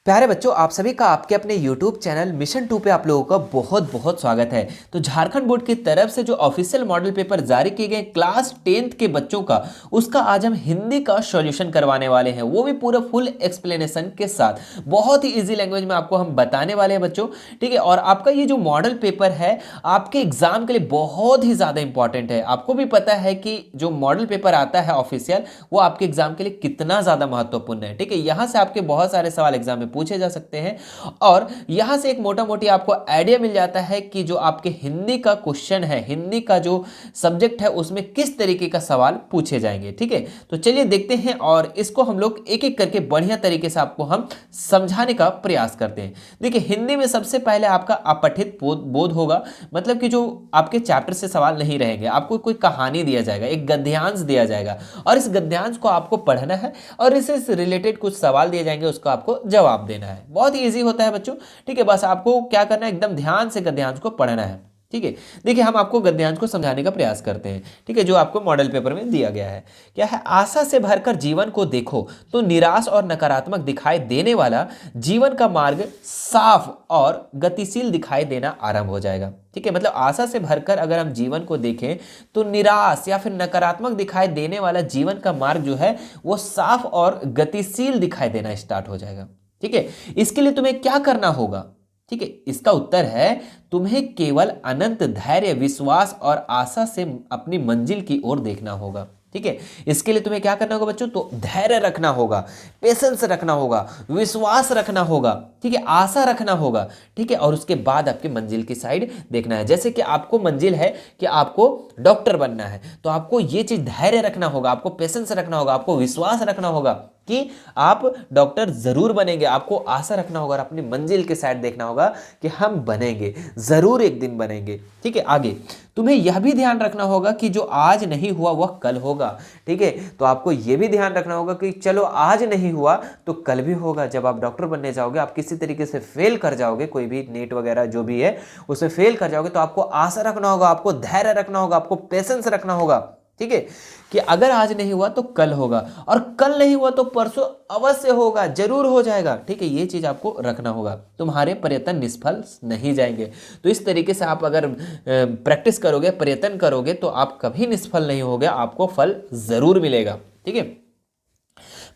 प्यारे बच्चों, आप सभी का आपके अपने YouTube चैनल मिशन 2 पे आप लोगों का बहुत बहुत स्वागत है। तो झारखंड बोर्ड की तरफ से जो ऑफिशियल मॉडल पेपर जारी किए गए क्लास 10th के बच्चों का, उसका आज हम हिंदी का सॉल्यूशन करवाने वाले हैं, वो भी पूरा फुल एक्सप्लेनेशन के साथ। बहुत ही इजी लैंग्वेज में आपको हम बताने वाले हैं बच्चों, ठीक है। और आपका ये जो मॉडल पेपर है आपके एग्जाम के लिए बहुत ही ज़्यादा इंपॉर्टेंट है। आपको भी पता है कि जो मॉडल पेपर आता है ऑफिशियल, वो आपके एग्जाम के लिए कितना ज़्यादा महत्वपूर्ण है, ठीक है। यहाँ से आपके बहुत सारे सवाल एग्जाम में पूछे जा सकते हैं और यहां से एक मोटा मोटी आपको आइडिया मिल जाता है कि जो आपके हिंदी का क्वेश्चन है, हिंदी का जो सब्जेक्ट है, उसमें किस तरीके का सवाल पूछे जाएंगे, ठीक है। तो चलिए देखते हैं और इसको हम लोग एक एक करके बढ़िया तरीके से आपको हम समझाने का प्रयास करते हैं। देखिए, हिंदी में सबसे पहले आपका अपठित बोध होगा, मतलब कि जो आपके चैप्टर से सवाल नहीं रहेंगे, आपको कोई कहानी दिया जाएगा, एक गद्यांश दिया जाएगा और इस गद्यांश को आपको पढ़ना है और इससे रिलेटेड कुछ सवाल दिए जाएंगे, उसको आपको जवाब देना है। बहुत ही इजी होता है बच्चों, ठीक है। बस आपको क्या करना है, एकदम ध्यान से गद्यांश को पढ़ना है, ठीक है। देखिए, हम आपको गद्यांश को समझाने का प्रयास करते हैं, ठीक है, जो आपको मॉडल पेपर में दिया गया है। क्या है, आशा से भरकर जीवन को देखो तो निराश और नकारात्मक दिखाई देने वाला जीवन का मार्ग साफ और गतिशील दिखाई देना आरंभ हो जाएगा, ठीक है। मतलब आशा से भरकर अगर हम जीवन को देखें तो निराश या फिर नकारात्मक दिखाई देने वाला जीवन का मार्ग जो है वो साफ और गतिशील दिखाई देना स्टार्ट हो जाएगा, ठीक है। इसके लिए तुम्हें क्या करना होगा, ठीक है। इसका उत्तर है, तुम्हें केवल अनंत धैर्य, विश्वास और आशा से अपनी मंजिल की ओर देखना होगा, ठीक है। इसके लिए तुम्हें क्या करना होगा बच्चों, तो धैर्य रखना होगा, पेशेंस रखना होगा, विश्वास रखना होगा, ठीक है, आशा रखना होगा, ठीक है। और उसके बाद आपकी मंजिल की साइड देखना है। जैसे कि आपको मंजिल है कि आपको डॉक्टर बनना है, तो आपको ये चीज धैर्य रखना होगा, आपको पेशेंस रखना होगा, आपको विश्वास रखना होगा कि आप डॉक्टर जरूर बनेंगे, आपको आशा रखना होगा और अपनी मंजिल के साइड देखना होगा कि हम बनेंगे, जरूर एक दिन बनेंगे, ठीक है। आगे तुम्हें यह भी ध्यान रखना होगा कि जो आज नहीं हुआ वह कल होगा, ठीक है। तो आपको यह भी ध्यान रखना होगा कि चलो आज नहीं हुआ तो कल भी होगा। जब आप डॉक्टर बनने जाओगे, आप किसी तरीके से फेल कर जाओगे, कोई भी नीट वगैरह जो भी है उसमें फेल कर जाओगे, तो आपको आशा रखना होगा, आपको धैर्य रखना होगा, आपको पेशेंस रखना होगा, ठीक है, कि अगर आज नहीं हुआ तो कल होगा और कल नहीं हुआ तो परसों अवश्य होगा, जरूर हो जाएगा, ठीक है। ये चीज आपको रखना होगा, तुम्हारे प्रयत्न निष्फल नहीं जाएंगे। तो इस तरीके से आप अगर प्रैक्टिस करोगे, प्रयत्न करोगे, तो आप कभी निष्फल नहीं होगे, आपको फल जरूर मिलेगा, ठीक है।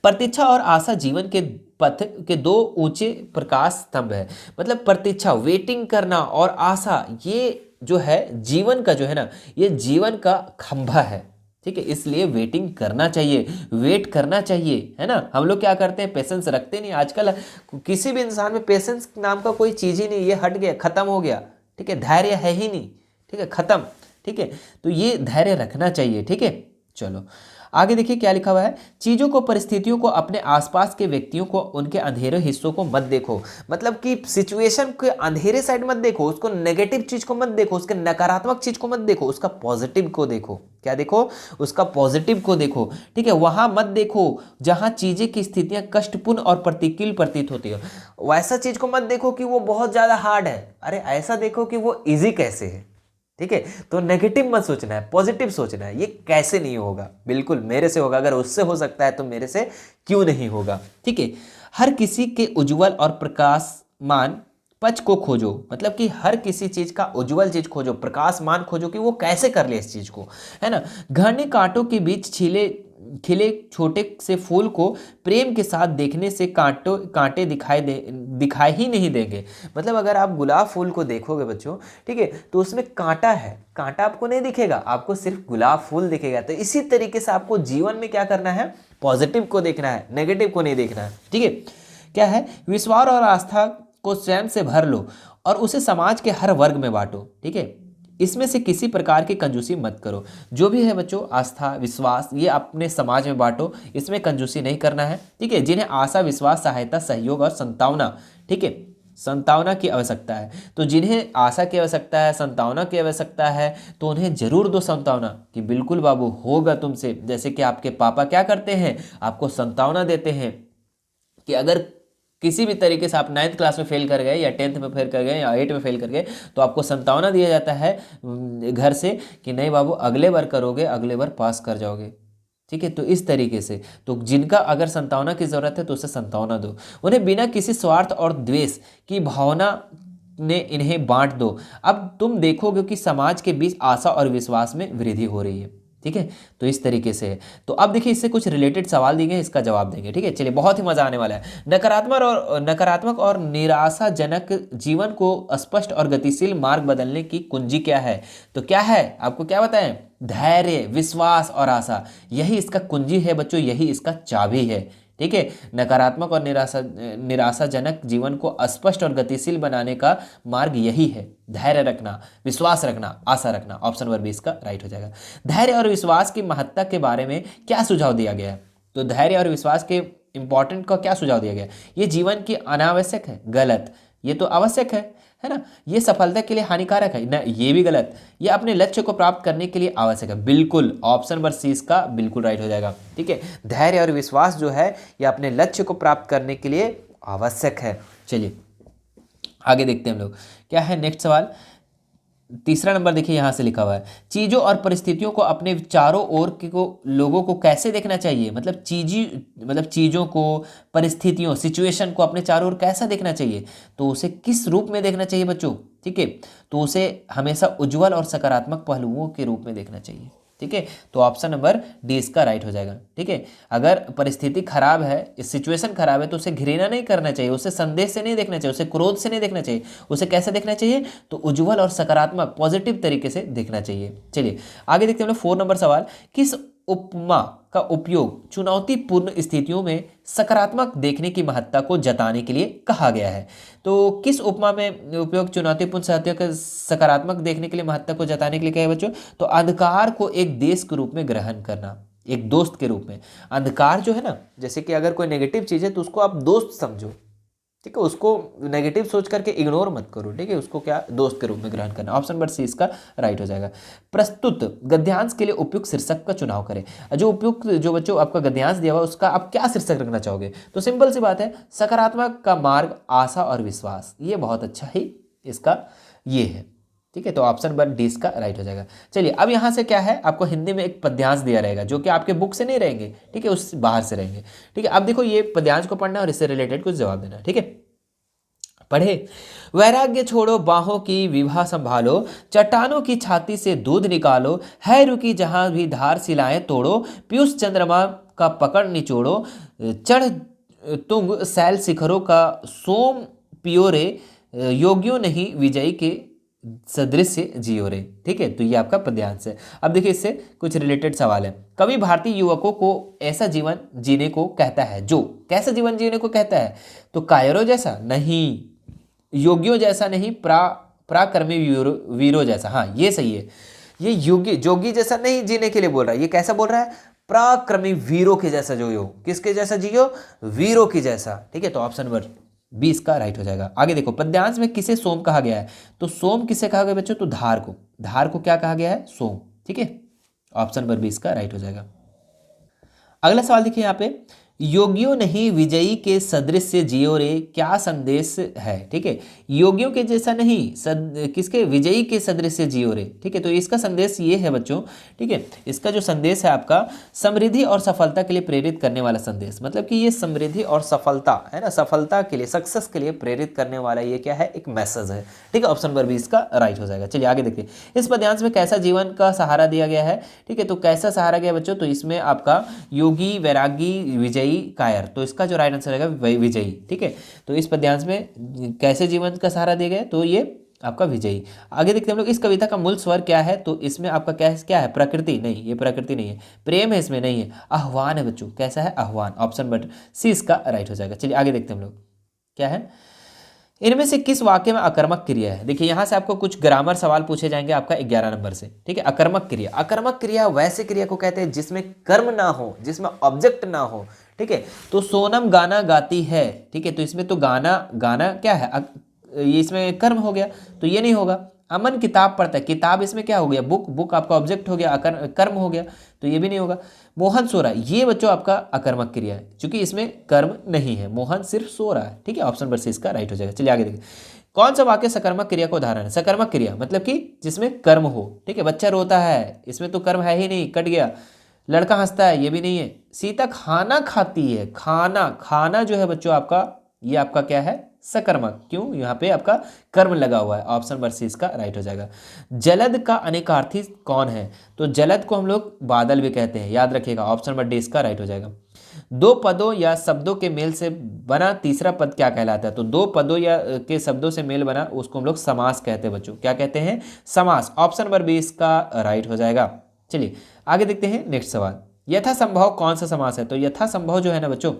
प्रतीक्षा और आशा जीवन के पथ के दो ऊंचे प्रकाश स्तंभ है। मतलब प्रतीक्षा, वेटिंग करना, और आशा, ये जो है जीवन का जो है ना, ये जीवन का खंभा है, ठीक है। इसलिए वेटिंग करना चाहिए, वेट करना चाहिए, है ना। हम लोग क्या करते हैं, पेशेंस रखते नहीं। आजकल किसी भी इंसान में पेशेंस नाम का कोई चीज ही नहीं, ये हट गया, खत्म हो गया, ठीक है। धैर्य है ही नहीं, ठीक है, खत्म, ठीक है। तो ये धैर्य रखना चाहिए, ठीक है। चलो आगे देखिए क्या लिखा हुआ है, चीजों को, परिस्थितियों को, अपने आसपास के व्यक्तियों को, उनके अंधेरे हिस्सों को मत देखो। मतलब कि सिचुएशन के अंधेरे साइड मत देखो, उसको नेगेटिव चीज को मत देखो, उसके नकारात्मक चीज को मत देखो, उसका पॉजिटिव को देखो। क्या देखो, उसका पॉजिटिव को देखो, ठीक है। वहां मत देखो जहां चीजें की स्थितियां कष्टपूर्ण और प्रतिकूल प्रतीत होती है। वैसा चीज को मत देखो कि वो बहुत ज्यादा हार्ड है, अरे ऐसा देखो कि वो इजी कैसे है, ठीक है। तो नेगेटिव मत सोचना है, पॉजिटिव सोचना है। ये कैसे नहीं होगा, बिल्कुल मेरे से होगा, अगर उससे हो सकता है तो मेरे से क्यों नहीं होगा, ठीक है। हर किसी के उज्जवल और प्रकाशमान पक्ष को खोजो। मतलब कि हर किसी चीज का उज्जवल चीज खोजो, प्रकाशमान खोजो कि वो कैसे कर ले इस चीज को, है ना। घने कांटों के बीच खिले छोटे से फूल को प्रेम के साथ देखने से कांटे दिखाई ही नहीं देंगे। मतलब अगर आप गुलाब फूल को देखोगे बच्चों, ठीक है, तो उसमें कांटा है, कांटा आपको नहीं दिखेगा, आपको सिर्फ गुलाब फूल दिखेगा। तो इसी तरीके से आपको जीवन में क्या करना है, पॉजिटिव को देखना है, नेगेटिव को नहीं देखना है, ठीक है। क्या है, विश्वास और आस्था को स्वयं से भर लो और उसे समाज के हर वर्ग में बांटो, ठीक है। इसमें से किसी प्रकार की कंजूसी मत करो। जो भी है बच्चों, आस्था, विश्वास, ये अपने समाज में बांटो, इसमें कंजूसी नहीं करना है, ठीक है। जिन्हें आशा, विश्वास, सहायता, सहयोग और संतावना, ठीक है, संतावना की आवश्यकता है, तो जिन्हें आशा की आवश्यकता है, संतावना की आवश्यकता है, तो उन्हें जरूर दो संतावना कि बिल्कुल बाबू होगा तुमसे। जैसे कि आपके पापा क्या करते हैं, आपको संतावना देते हैं कि अगर किसी भी तरीके से आप 9th क्लास में फेल कर गए या 10th में फेल कर गए या 8 में फेल कर गए, तो आपको संतावना दिया जाता है घर से कि नहीं बाबू, अगले बार करोगे, अगले बार पास कर जाओगे, ठीक है, तो इस तरीके से, तो जिनका अगर संतावना की जरूरत है तो उसे संतावना दो, उन्हें बिना किसी स्वार्थ और द्वेष की भावना ने इन्हें बांट दो। अब तुम देखोगे कि समाज के बीच आशा और विश्वास में वृद्धि हो रही है। ठीक है, तो इस तरीके से है। तो अब देखिए इससे कुछ रिलेटेड सवाल दिए गए हैं, इसका जवाब देंगे। ठीक है, चलिए, बहुत ही मजा आने वाला है। नकारात्मक और निराशाजनक जीवन को स्पष्ट और गतिशील मार्ग बदलने की कुंजी क्या है? तो क्या है, आपको क्या बताएं? धैर्य, विश्वास और आशा, यही इसका कुंजी है बच्चों, यही इसका चाबी है। ठीक है, नकारात्मक और निराशाजनक जीवन को स्पष्ट और गतिशील बनाने का मार्ग यही है, धैर्य रखना, विश्वास रखना, आशा रखना। ऑप्शन नंबर 20 का राइट हो जाएगा। धैर्य और विश्वास की महत्ता के बारे में क्या सुझाव दिया गया है? तो धैर्य और विश्वास के इंपॉर्टेंट का क्या सुझाव दिया गया? ये जीवन की अनावश्यक है, गलत। ये तो आवश्यक है ना। ये सफलता के लिए हानिकारक है ना, ये भी गलत। ये अपने लक्ष्य को प्राप्त करने के लिए आवश्यक है, बिल्कुल। ऑप्शन नंबर सी इसका बिल्कुल राइट हो जाएगा। ठीक है, धैर्य और विश्वास जो है ये अपने लक्ष्य को प्राप्त करने के लिए आवश्यक है। चलिए आगे देखते हैं हम लोग, क्या है नेक्स्ट सवाल। तीसरा नंबर देखिए, यहां से लिखा हुआ है, चीजों और परिस्थितियों को अपने चारों ओर के लोगों को कैसे देखना चाहिए? मतलब चीजों को, परिस्थितियों, सिचुएशन को अपने चारों ओर कैसा देखना चाहिए? तो उसे किस रूप में देखना चाहिए बच्चों? ठीक है, तो उसे हमेशा उज्जवल और सकारात्मक पहलुओं के रूप में देखना चाहिए। ठीक है, तो ऑप्शन नंबर डी इसका राइट हो जाएगा। ठीक है, अगर परिस्थिति खराब है, सिचुएशन खराब है, तो उसे घृणा नहीं करना चाहिए, उसे संदेश से नहीं देखना चाहिए, उसे क्रोध से नहीं देखना चाहिए, उसे कैसे देखना चाहिए? तो उज्जवल और सकारात्मक, पॉजिटिव तरीके से देखना चाहिए। चलिए आगे देखते हैं हम लोग 4 नंबर सवाल, किस उपमा का उपयोग चुनौतीपूर्ण स्थितियों में सकारात्मक देखने की महत्ता को जताने के लिए कहा गया है? तो किस उपमा में उपयोग चुनौतीपूर्ण स्थितियों के सकारात्मक देखने के लिए महत्ता को जताने के लिए क्या है बच्चों? तो अंधकार को एक देश के रूप में ग्रहण करना, एक दोस्त के रूप में। अंधकार जो है ना, जैसे कि अगर कोई नेगेटिव चीज है तो उसको आप दोस्त समझो। ठीक है, उसको नेगेटिव सोच करके इग्नोर मत करो। ठीक है, उसको क्या, दोस्त के रूप में ग्रहण करना। ऑप्शन नंबर सी इसका राइट हो जाएगा। प्रस्तुत गद्यांश के लिए उपयुक्त शीर्षक का चुनाव करें। जो उपयुक्त, जो बच्चों आपका गद्यांश दिया हुआ उसका आप क्या शीर्षक रखना चाहोगे? तो सिंपल सी बात है, सकारात्मक का मार्ग, आशा और विश्वास। ये बहुत अच्छा ही इसका ये है। ठीक है, तो ऑप्शन नंबर डी इसका राइट हो जाएगा। चलिए अब यहां से क्या है, आपको हिंदी में एक पद्यांश दिया रहेगा जो कि आपके बुक से नहीं रहेंगे। ठीक है, उस बाहर से रहेंगे। ठीक है, अब देखो ये पद्यांश को पढ़ना और इससे रिलेटेड कुछ जवाब देना। ठीक है, पढ़े। वैराग्य छोड़ो, बाहों की विवाह संभालो, चट्टानों की छाती से दूध निकालो, है रुकी जहां भी धार सिलाएं तोड़ो, पीयूष चंद्रमा का पकड़ निचोड़ो, चढ़ तुंग सैल शिखरों का सोम पियो रे, योगियों नहीं विजयी के सदृश जियो रे। ठीक है, तो ये आपका पद्यांश है। अब देखिए इससे कुछ रिलेटेड सवाल है। कवि भारतीय युवकों को ऐसा जीवन जीने को कहता है जो, कैसा जीवन जीने को कहता है? तो कायरों जैसा नहीं, योगियों जैसा नहीं, पराक्रमी वीरों जैसा। हाँ ये सही है, ये जोगी जैसा नहीं जीने के लिए बोल रहा है। ये कैसा बोल रहा है? पराक्रमी वीरों के जैसा जियो। किसके जैसा जियो? वीरों की जैसा। ठीक है, तो ऑप्शन नंबर 20 का राइट हो जाएगा। आगे देखो, पद्यांश में किसे सोम कहा गया है? तो सोम किसे कहा गया बच्चों? तो धार को। धार को क्या कहा गया है? सोम। ठीक है, ऑप्शन नंबर 20 का राइट हो जाएगा। अगला सवाल देखिए यहाँ पे, योगियों नहीं विजयी के सदृश से जियो रे, क्या संदेश है? ठीक है, योगियों के जैसा नहीं, किसके? विजयी के सदृश से जियो रे। ठीक है, तो इसका संदेश ये है बच्चों। ठीक है, इसका जो संदेश है आपका, समृद्धि और सफलता के लिए प्रेरित करने वाला संदेश। मतलब कि ये समृद्धि और सफलता है ना, सफलता के लिए, सक्सेस के लिए प्रेरित करने वाला ये क्या है? एक मैसेज है। ठीक है, ऑप्शन नंबर 20 का राइट हो जाएगा। चलिए आगे देखिए, इस पद्यांश में कैसा जीवन का सहारा दिया गया है? ठीक है, तो कैसा सहारा गया बच्चों? तो इसमें आपका योगी, वैरागी, विजयी, कायर। तो इसका जो राइट आंसर रहेगा विजयी। ठीक है, तो इस पद्यांश में कैसे जीवन का सहारा दिया गया? तो ये आपका विजयी। आगे देखते हैं हम लोग, इस कविता का मूल स्वर क्या है? तो इसमें आपका क्या है? प्रकृति नहीं, ये प्रकृति नहीं है। प्रेम है इसमें? नहीं है। आह्वान है बच्चों। कैसा है? आह्वान। ऑप्शन नंबर सी इसका राइट हो जाएगा। चलिए आगे देखते हैं हम लोग, क्या है, इनमें से किस वाक्य में अकर्मक क्रिया है? देखिए यहां से आपको कुछ ग्रामर सवाल पूछे जाएंगे आपका 11 नंबर से। ठीक है, अकर्मक क्रिया। अकर्मक क्रिया वैसे क्रिया को कहते हैं जिसमें कर्म ना हो, जिसमें ऑब्जेक्ट ना हो। ठीक है, तो सोनम गाना गाती है। ठीक है, तो इसमें तो गाना क्या है? ये इसमें कर्म हो गया, तो ये नहीं होगा। अमन किताब पढ़ता है, किताब इसमें क्या हो गया? बुक आपका ऑब्जेक्ट हो गया, कर्म हो गया, तो ये भी नहीं होगा। मोहन सो रहा है, ये बच्चों आपका अकर्मक क्रिया है, क्योंकि इसमें कर्म नहीं है, मोहन सिर्फ सो रहा है। ठीक है, ऑप्शन नंबर सी इसका राइट हो जाएगा। चलिए आगे देखिए, कौन सा वाक्य सकर्मक क्रिया का उदाहरण है? सकर्मक क्रिया मतलब कि जिसमें कर्म हो। ठीक है, बच्चा रोता है, इसमें तो कर्म है ही नहीं, कट गया। लड़का हंसता है, ये भी नहीं है। सीता खाना खाती है, खाना, खाना जो है बच्चों आपका, ये आपका क्या है, सकर्मक। क्यों, यहाँ पे आपका कर्म लगा हुआ है। ऑप्शन नंबर सी इसका राइट हो जाएगा। जलद का अनेकार्थी कौन है? तो जलद को हम लोग बादल भी कहते हैं, याद रखिएगा। ऑप्शन नंबर डी इसका राइट हो जाएगा। दो पदों या शब्दों के मेल से बना तीसरा पद क्या कहलाता है? तो दो पदों या के शब्दों से मेल बना उसको हम लोग समास कहते हैं बच्चों। क्या कहते हैं? समास। ऑप्शन नंबर बी इसका राइट हो जाएगा। चलिए आगे देखते हैं नेक्स्ट सवाल। यथासंभव कौन सा समास है? तो यथासंभव जो है ना बच्चों,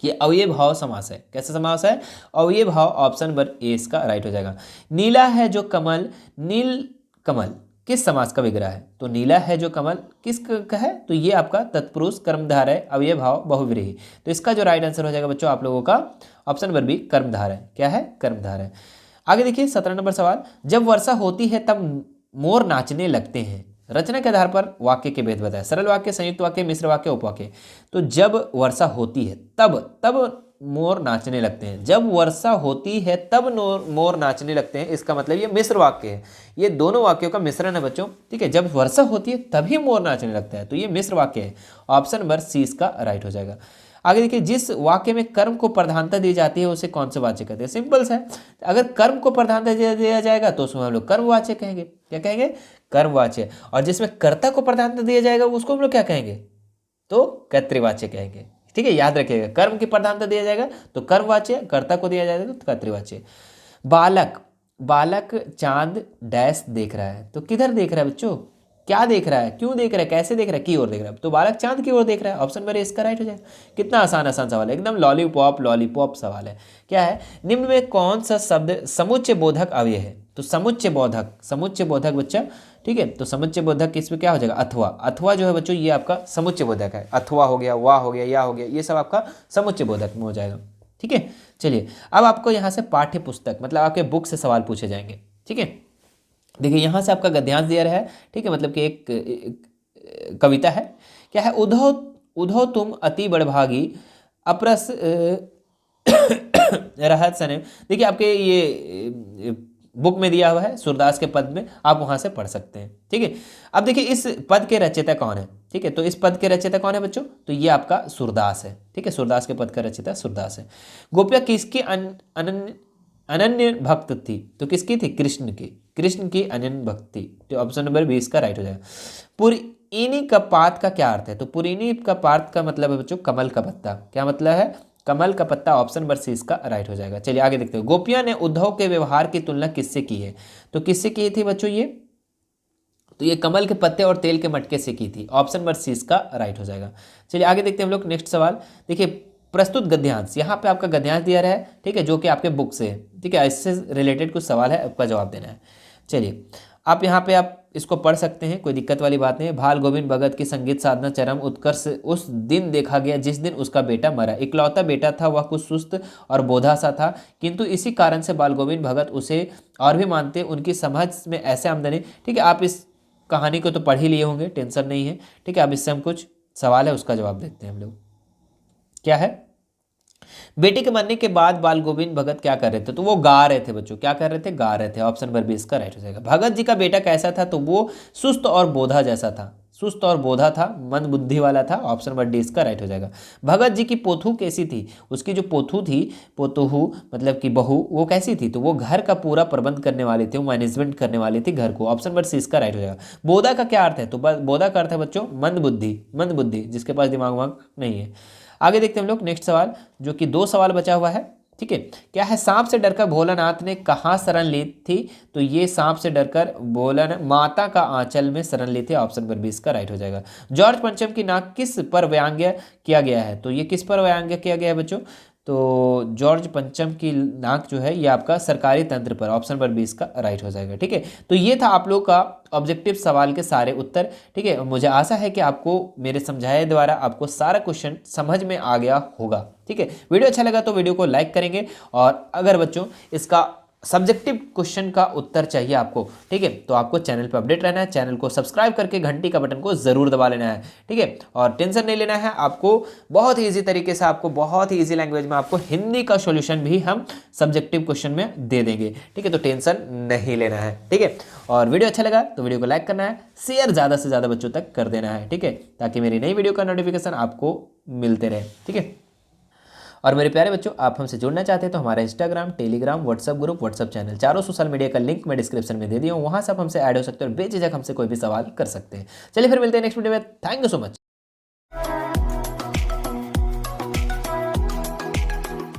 ये अव्यय भाव समास है। कैसा समास है? अव्यय भाव। ऑप्शन नंबर ए इसका राइट हो जाएगा। नीला है जो कमल, नील कमल किस समास का विग्रह है? तो नीला है जो कमल किस का है? तो ये आपका तत्पुरुष कर्मधारय अव्यय भाव बहुव्रीहि। तो इसका जो राइट आंसर हो जाएगा बच्चों आप लोगों का ऑप्शन नंबर बी कर्मधारय। क्या है? कर्मधारय। आगे देखिए 17 नंबर सवाल। जब वर्षा होती है तब मोर नाचने लगते हैं। रचना के आधार पर वाक्य के भेद बताएं। सरल वाक्य, संयुक्त वाक्य, मिश्र वाक्य, उपवाक्य। तो जब वर्षा होती है तब मोर नाचने लगते हैं। जब वर्षा होती है तब मोर नाचने लगते हैं, इसका मतलब ये मिश्र वाक्य है। ये दोनों वाक्यों का मिश्रण है बच्चों। ठीक है, जब वर्षा होती है तभी मोर नाचने लगता है, तो ये मिश्र वाक्य है। ऑप्शन नंबर सी इसका राइट हो जाएगा। आगे देखिए, जिस वाक्य में कर्म को प्रधानता दी जाती है उसे कौन सा वाच्य कहते हैं? सिंपल है, अगर कर्म को प्रधानता दिया जाएगा तो उसमें हम लोग कर्मवाच्य कहेंगे। क्या कहेंगे? कर्मवाच्य। और जिसमें कर्ता को प्रधानता दिया जाएगा उसको हम लोग क्या कहेंगे? तो कर्तृवाच्य कहेंगे। ठीक है, याद रखिएगा, कर्म की प्रधानता दिया जाएगा तो कर्मवाच्य, कर्ता को दिया जाएगा तो कर्तृवाच्य। बालक, बालक चांद डैश देख रहा है। तो किधर देख रहा है बच्चों? क्या देख रहा है, क्यों देख रहा है, कैसे देख रहा है? की ओर देख रहा है। तो बालक चांद की ओर देख रहा है। ऑप्शन नंबर ए इसका राइट हो जाएगा। कितना आसान आसान सवाल है, एकदम लॉलीपॉप लॉलीपॉप सवाल है। क्या है? निम्न में कौन सा शब्द समुच्चय बोधक अव्यय है? तो समुच्चय बोधक, समुच्चय बोधक बच्चा। ठीक है, तो समुच्चय बोधक इसमें क्या हो जाएगा? अथवा। अथवा जो है बच्चों ये आपका समुच्चय बोधक है। अथवा हो गया, वाह हो गया, या हो गया, ये सब आपका समुच्चय बोधक में हो जाएगा। ठीक है, चलिए अब आपको यहाँ से पाठ्य पुस्तक मतलब आपके बुक से सवाल पूछे जाएंगे। ठीक है, देखिए यहाँ से आपका गद्यांश दिया रहा है। ठीक है, मतलब कि एक कविता है। क्या है? उधो उधो तुम अति बड़भागी अप्रस रहत सने। देखिए आपके ये बुक में दिया हुआ है सूरदास के पद में, आप वहां से पढ़ सकते हैं। ठीक है, अब देखिए इस पद के रचयिता कौन है? ठीक है, तो इस पद के रचयिता कौन है बच्चों? तो ये आपका सूरदास है। ठीक है, सूरदास के पद का रचयिता सूरदास है। गोपिया किसकी अनन्य भक्त थी? तो किसकी थी? कृष्ण की। कृष्ण की अनन्य भक्ति। तो ऑप्शन नंबर 20 का राइट हो जाएगा। पुरीनी का पात का क्या अर्थ है? तो पुरीनी का पात का मतलब है बच्चों कमल का पत्ता। क्या मतलब है? कमल का पत्ता। ऑप्शन नंबर सी इसका राइट हो जाएगा। चलिए आगे देखते हैं। गोपियां ने उद्धव के व्यवहार की तुलना किससे की है? तो किससे की थी बच्चों ये? तो ये कमल के पत्ते और तेल के मटके से की थी। ऑप्शन नंबर सी इसका राइट हो जाएगा। चलिए आगे देखते हैं हम लोग नेक्स्ट सवाल। देखिए प्रस्तुत गद्यांश, यहाँ पे आपका गद्यांश दिया रहा है। ठीक है, जो कि आपके बुक से है। ठीक है, इससे रिलेटेड कुछ सवाल है, आपका जवाब देना है। चलिए आप यहाँ पे आप इसको पढ़ सकते हैं, कोई दिक्कत वाली बात नहीं है। भाल गोविंद भगत की संगीत साधना चरम उत्कर्ष उस दिन देखा गया जिस दिन उसका बेटा मरा। इकलौता बेटा था, वह कुछ सुस्त और बोधा सा था, किंतु इसी कारण से बाल गोविंद भगत उसे और भी मानते। उनकी समझ में ऐसे आमदनी। ठीक है, आप इस कहानी को तो पढ़ ही लिए होंगे, टेंशन नहीं है। ठीक है, अब इससे हम कुछ सवाल है उसका जवाब देखते हैं हम लोग। क्या है? बेटे के मरने के बाद बाल गोविंद भगत क्या कर रहे थे? तो वो गा रहे थे बच्चों। क्या कर रहे थे? गा रहे थे। ऑप्शन नंबर 20 का राइट हो जाएगा। भगत जी का बेटा कैसा था? तो वो सुस्त और बोधा जैसा था। सुस्त और बोधा था, मंद बुद्धि वाला था। ऑप्शन नंबर डी इसका राइट हो जाएगा। भगत जी की पोथू कैसी थी? उसकी जो पोथू थी, पोतोहू मतलब कि बहू, वो कैसी थी? तो वो घर का पूरा प्रबंध करने वाली थी, वो मैनेजमेंट करने वाली थी घर को। ऑप्शन नंबर सी इसका राइट हो जाएगा। बोधा का क्या अर्थ है? तो बोधा का अर्थ है बच्चों मंद बुद्धि, मंद बुद्धि, जिसके पास दिमाग वाग नहीं है। आगे देखते हैं हम लोग नेक्स्ट सवाल, जो कि 2 सवाल बचा हुआ है। ठीक है, क्या है? सांप से डरकर भोलानाथ ने कहाँ शरण ली थी? तो ये सांप से डरकर भोलानाथ माता का आंचल में शरण ली थी। ऑप्शन नंबर 20 का राइट हो जाएगा। जॉर्ज पंचम की नाक किस पर व्यंग्य किया गया है? तो ये किस पर व्यंग्य किया गया है बच्चों? तो जॉर्ज पंचम की नाक जो है ये आपका सरकारी तंत्र पर। ऑप्शन नंबर 20 का राइट हो जाएगा। ठीक है, तो ये था आप लोग का ऑब्जेक्टिव सवाल के सारे उत्तर। ठीक है, मुझे आशा है कि आपको मेरे समझाए द्वारा आपको सारा क्वेश्चन समझ में आ गया होगा। ठीक है, वीडियो अच्छा लगा तो वीडियो को लाइक करेंगे, और अगर बच्चों इसका सब्जेक्टिव क्वेश्चन का उत्तर चाहिए आपको, ठीक है, तो आपको चैनल पर अपडेट रहना है, चैनल को सब्सक्राइब करके घंटी का बटन को जरूर दबा लेना है, ठीक है। और टेंशन नहीं लेना है, आपको बहुत ही ईजी तरीके से, आपको बहुत ही ईजी लैंग्वेज में आपको हिंदी का सॉल्यूशन भी हम सब्जेक्टिव क्वेश्चन में दे देंगे, ठीक है, तो टेंशन नहीं लेना है, ठीक है। और वीडियो अच्छा लगा तो वीडियो को लाइक करना है, शेयर ज़्यादा से ज़्यादा बच्चों तक कर देना है, ठीक है, ताकि मेरी नई वीडियो का नोटिफिकेशन आपको मिलते रहे, ठीक है। और मेरे प्यारे बच्चों, आप हमसे जुड़ना चाहते हैं तो हमारा Instagram, Telegram, WhatsApp group, WhatsApp channel, चारों सोशल मीडिया का लिंक मैं डिस्क्रिप्शन में दे दिया हूँ, वहाँ से आप हमसे ऐड हो सकते हैं और बेझिझक हमसे कोई भी सवाल कर सकते हैं। चलिए फिर मिलते हैं नेक्स्ट वीडियो में। Thank you so much.